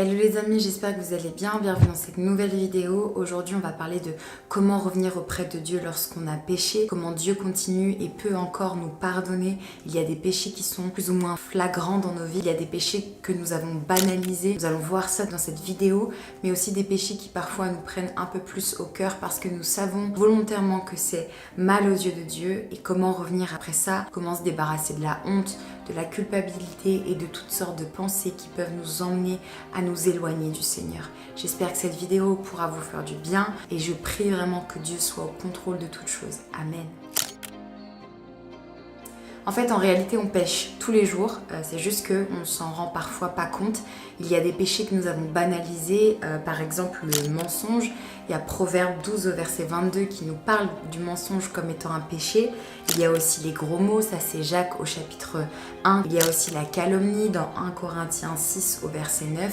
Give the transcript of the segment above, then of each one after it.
Hello les amis, j'espère que vous allez bien, bienvenue dans cette nouvelle vidéo. Aujourd'hui on va parler de comment revenir auprès de Dieu lorsqu'on a péché, comment Dieu continue et peut encore nous pardonner. Il y a des péchés qui sont plus ou moins flagrants dans nos vies, il y a des péchés que nous avons banalisés. Nous allons voir ça dans cette vidéo, mais aussi des péchés qui parfois nous prennent un peu plus au cœur parce que nous savons volontairement que c'est mal aux yeux de Dieu et comment revenir après ça, comment se débarrasser de la honte, de la culpabilité et de toutes sortes de pensées qui peuvent nous emmener à nous éloigner du Seigneur. J'espère que cette vidéo pourra vous faire du bien et je prie vraiment que Dieu soit au contrôle de toutes choses. Amen. En fait, en réalité, on pêche tous les jours. C'est juste qu'on ne s'en rend parfois pas compte. Il y a des péchés que nous avons banalisés, par exemple le mensonge. Il y a Proverbe 12 au verset 22 qui nous parle du mensonge comme étant un péché. Il y a aussi les gros mots, ça c'est Jacques au chapitre 1. Il y a aussi la calomnie dans 1 Corinthiens 6 au verset 9.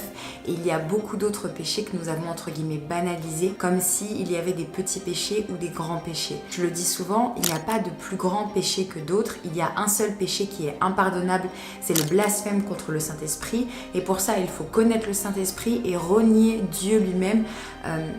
Et il y a beaucoup d'autres péchés que nous avons entre guillemets banalisés, comme s'il y avait des petits péchés ou des grands péchés. Je le dis souvent, il n'y a pas de plus grand péché que d'autres. Il y a un seul péché qui est impardonnable, c'est le blasphème contre le Saint-Esprit. Et pour ça, il faut connaître le Saint-Esprit et renier Dieu lui-même,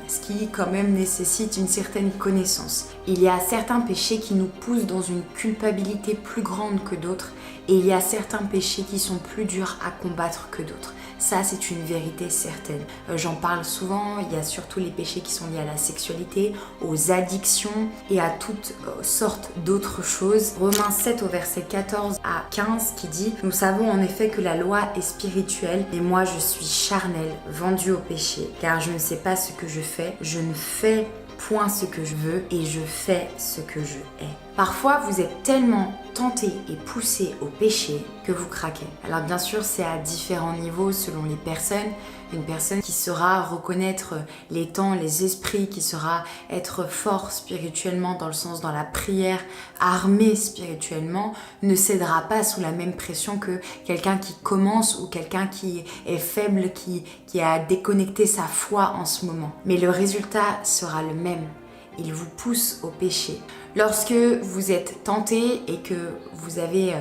ce qui quand même nécessite une certaine connaissance. Il y a certains péchés qui nous poussent dans une culpabilité plus grande que d'autres et il y a certains péchés qui sont plus durs à combattre que d'autres. Ça, c'est une vérité certaine. J'en parle souvent, il y a surtout les péchés qui sont liés à la sexualité, aux addictions et à toutes sortes d'autres choses. Romains 7 au verset 14 à 15 qui dit « Nous savons en effet que la loi est spirituelle, mais moi je suis charnel, vendu au péché, car je ne sais pas ce que je fais, je ne fais point ce que je veux et je fais ce que je hais. » Parfois, vous êtes tellement tenté et poussé au péché que vous craquez. Alors bien sûr, c'est à différents niveaux selon les personnes. Une personne qui saura reconnaître les temps, les esprits, qui saura être fort spirituellement dans le sens dans la prière, armé spirituellement, ne cédera pas sous la même pression que quelqu'un qui commence ou quelqu'un qui est faible, qui a déconnecté sa foi en ce moment. Mais le résultat sera le même. Il vous pousse au péché. Lorsque vous êtes tenté et que vous avez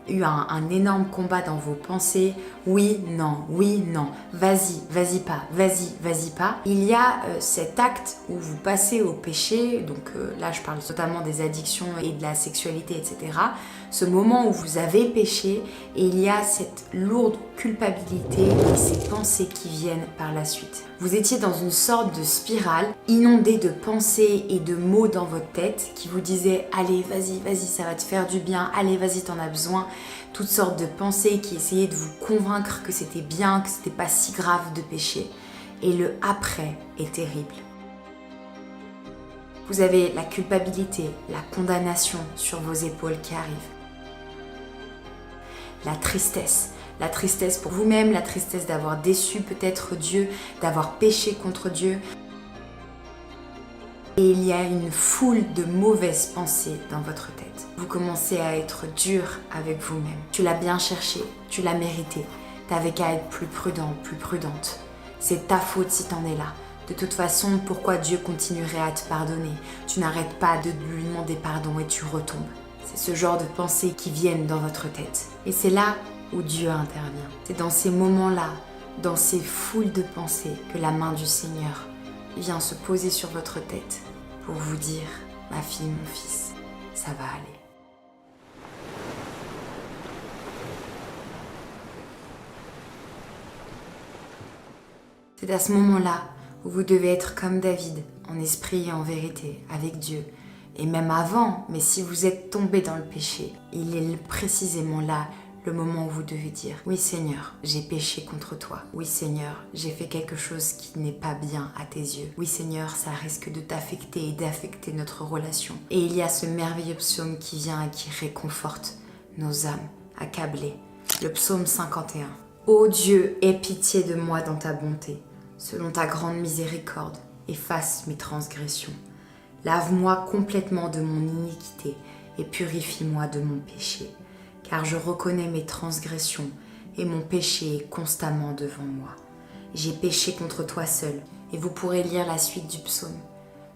eu un énorme combat dans vos pensées, oui, non, vas-y pas. Il y a cet acte où vous passez au péché, donc là je parle notamment des addictions et de la sexualité, etc. Ce moment où vous avez péché et il y a cette lourde culpabilité et ces pensées qui viennent par la suite. Vous étiez dans une sorte de spirale, inondée de pensées et de mots dans votre tête qui vous disaient « Allez, vas-y, ça va te faire du bien, allez, vas-y, t'en as besoin ». Toutes sortes de pensées qui essayaient de vous convaincre que c'était bien, que c'était pas si grave de pécher. Et le après est terrible. Vous avez la culpabilité, la condamnation sur vos épaules qui arrive. La tristesse pour vous-même, la tristesse d'avoir déçu peut-être Dieu, d'avoir péché contre Dieu. Et il y a une foule de mauvaises pensées dans votre tête. Vous commencez à être dur avec vous-même. Tu l'as bien cherché, tu l'as mérité. T'avais qu'à être plus prudent, plus prudente. C'est ta faute si t'en es là. De toute façon, pourquoi Dieu continuerait à te pardonner? Tu n'arrêtes pas de lui demander pardon et tu retombes. C'est ce genre de pensées qui viennent dans votre tête. Et c'est là où Dieu intervient. C'est dans ces moments-là, dans ces foules de pensées, que la main du Seigneur vient se poser sur votre tête pour vous dire « Ma fille, mon fils, ça va aller. » C'est à ce moment-là où vous devez être comme David, en esprit et en vérité, avec Dieu. Et même avant, mais si vous êtes tombé dans le péché, il est précisément là le moment où vous devez dire « Oui Seigneur, j'ai péché contre toi. Oui Seigneur, j'ai fait quelque chose qui n'est pas bien à tes yeux. Oui Seigneur, ça risque de t'affecter et d'affecter notre relation. » Et il y a ce merveilleux psaume qui vient et qui réconforte nos âmes accablées. Le psaume 51. « Ô Dieu, aie pitié de moi dans ta bonté. Selon ta grande miséricorde, efface mes transgressions. Lave-moi complètement de mon iniquité et purifie-moi de mon péché. Car je reconnais mes transgressions et mon péché est constamment devant moi. J'ai péché contre toi seul. » Et vous pourrez lire la suite du psaume.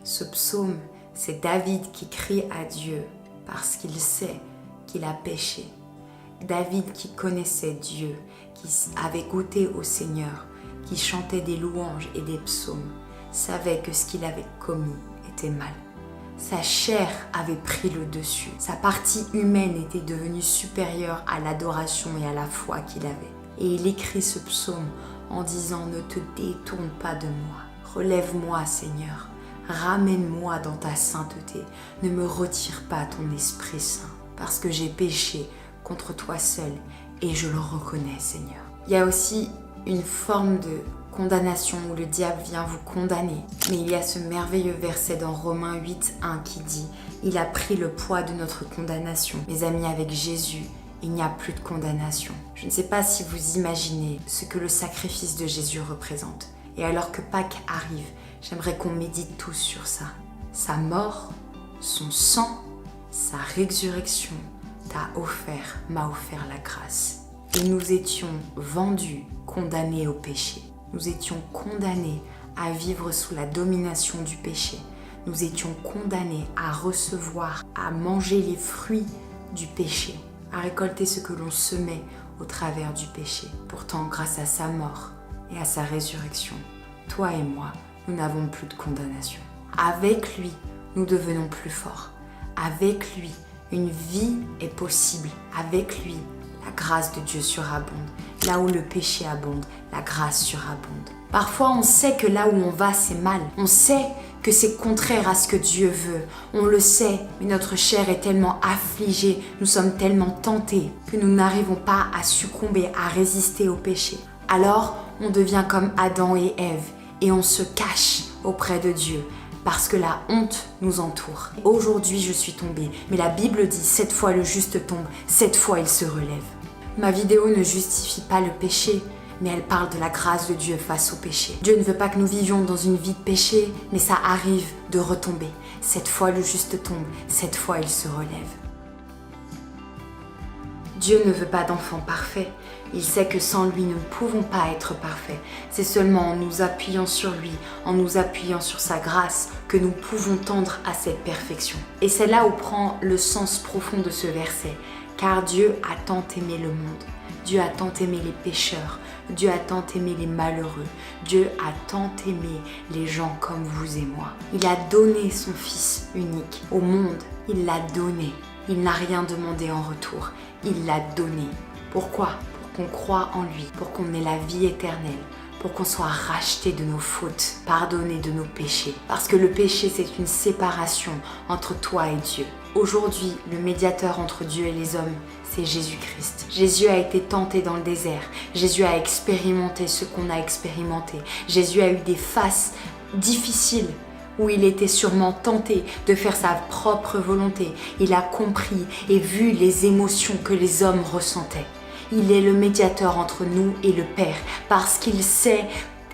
Ce psaume, c'est David qui crie à Dieu parce qu'il sait qu'il a péché. David qui connaissait Dieu, qui avait goûté au Seigneur, qui chantait des louanges et des psaumes, savait que ce qu'il avait commis était mal. Sa chair avait pris le dessus. Sa partie humaine était devenue supérieure à l'adoration et à la foi qu'il avait. Et il écrit ce psaume en disant « Ne te détourne pas de moi. Relève-moi, Seigneur. Ramène-moi dans ta sainteté. Ne me retire pas ton Esprit Saint, parce que j'ai péché contre toi seul et je le reconnais, Seigneur. » Il y a aussi une forme de condamnation où le diable vient vous condamner. Mais il y a ce merveilleux verset dans Romains 8:1 qui dit « Il a pris le poids de notre condamnation. » Mes amis, avec Jésus, il n'y a plus de condamnation. Je ne sais pas si vous imaginez ce que le sacrifice de Jésus représente. Et alors que Pâques arrive, j'aimerais qu'on médite tous sur ça. Sa mort, son sang, sa résurrection m'a offert la grâce. Et nous étions vendus, condamnés au péché. Nous étions condamnés à vivre sous la domination du péché. Nous étions condamnés à recevoir, à manger les fruits du péché, à récolter ce que l'on semait au travers du péché. Pourtant, grâce à sa mort et à sa résurrection, toi et moi, nous n'avons plus de condamnation. Avec lui, nous devenons plus forts. Avec lui, une vie est possible. Avec lui, la grâce de Dieu surabonde. Là où le péché abonde, la grâce surabonde. Parfois, on sait que là où on va, c'est mal. On sait que c'est contraire à ce que Dieu veut. On le sait, mais notre chair est tellement affligée, nous sommes tellement tentés que nous n'arrivons pas à succomber, à résister au péché. Alors, on devient comme Adam et Ève et on se cache auprès de Dieu parce que la honte nous entoure. Aujourd'hui, je suis tombée, mais la Bible dit 7 fois le juste tombe, 7 fois il se relève. Ma vidéo ne justifie pas le péché, mais elle parle de la grâce de Dieu face au péché. Dieu ne veut pas que nous vivions dans une vie de péché, mais ça arrive de retomber. 7 fois le juste tombe, 7 fois il se relève. Dieu ne veut pas d'enfants parfaits. Il sait que sans lui, nous ne pouvons pas être parfaits. C'est seulement en nous appuyant sur lui, en nous appuyant sur sa grâce, que nous pouvons tendre à cette perfection. Et c'est là où prend le sens profond de ce verset. Car Dieu a tant aimé le monde. Dieu a tant aimé les pécheurs. Dieu a tant aimé les malheureux. Dieu a tant aimé les gens comme vous et moi. Il a donné son Fils unique au monde. Il l'a donné. Il n'a rien demandé en retour. Il l'a donné. Pourquoi ? Pour qu'on croie en lui, pour qu'on ait la vie éternelle, pour qu'on soit racheté de nos fautes, pardonné de nos péchés. Parce que le péché, c'est une séparation entre toi et Dieu. Aujourd'hui, le médiateur entre Dieu et les hommes, c'est Jésus-Christ. Jésus a été tenté dans le désert. Jésus a expérimenté ce qu'on a expérimenté. Jésus a eu des phases difficiles où il était sûrement tenté de faire sa propre volonté. Il a compris et vu les émotions que les hommes ressentaient. Il est le médiateur entre nous et le Père parce qu'il sait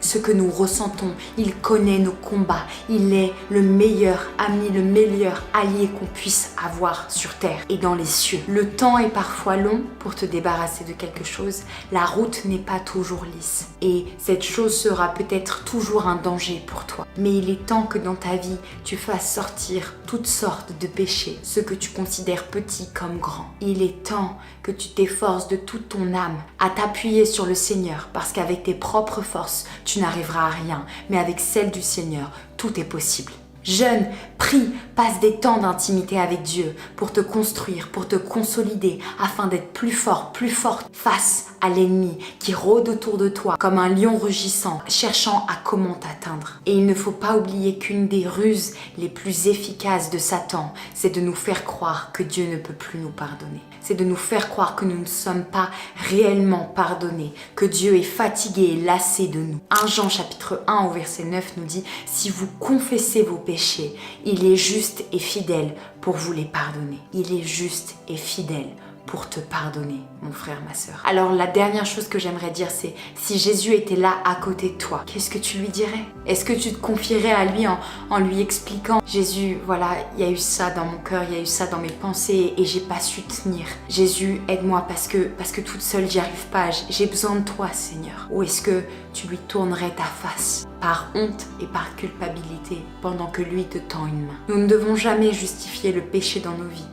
ce que nous ressentons. Il connaît nos combats. Il est le meilleur ami, le meilleur allié qu'on puisse avoir sur terre et dans les cieux. Le temps est parfois long pour te débarrasser de quelque chose. La route n'est pas toujours lisse et cette chose sera peut-être toujours un danger pour toi. Mais il est temps que dans ta vie, tu fasses sortir toutes sortes de péchés, ce que tu considères petit comme grand. Il est temps que tu t'efforces de toute ton âme à t'appuyer sur le Seigneur parce qu'avec tes propres forces, tu n'arriveras à rien, mais avec celle du Seigneur, tout est possible. Jeune, prie, passe des temps d'intimité avec Dieu pour te construire, pour te consolider, afin d'être plus fort, plus forte face à l'ennemi qui rôde autour de toi comme un lion rugissant, cherchant à comment t'atteindre. Et il ne faut pas oublier qu'une des ruses les plus efficaces de Satan, c'est de nous faire croire que Dieu ne peut plus nous pardonner. C'est de nous faire croire que nous ne sommes pas réellement pardonnés, que Dieu est fatigué et lassé de nous. 1 Jean chapitre 1 au verset 9 nous dit « Si vous confessez vos péchés, il est juste et fidèle pour vous les pardonner. » Il est juste et fidèle pour te pardonner, mon frère, ma sœur. Alors la dernière chose que j'aimerais dire, c'est si Jésus était là à côté de toi, qu'est-ce que tu lui dirais? Est-ce que tu te confierais à lui en lui expliquant Jésus, voilà, il y a eu ça dans mon cœur, il y a eu ça dans mes pensées et j'ai pas su tenir. Jésus, aide-moi parce que toute seule j'y arrive pas, j'ai besoin de toi, Seigneur. Ou est-ce que tu lui tournerais ta face par honte et par culpabilité pendant que lui te tend une main? Nous ne devons jamais justifier le péché dans nos vies.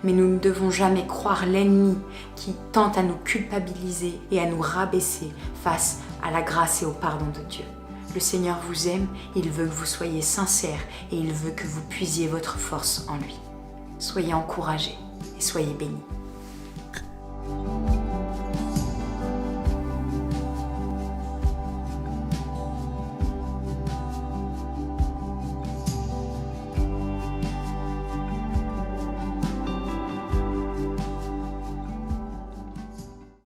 Mais nous ne devons jamais croire l'ennemi qui tente à nous culpabiliser et à nous rabaisser face à la grâce et au pardon de Dieu. Le Seigneur vous aime, il veut que vous soyez sincères et il veut que vous puisiez votre force en lui. Soyez encouragés et soyez bénis.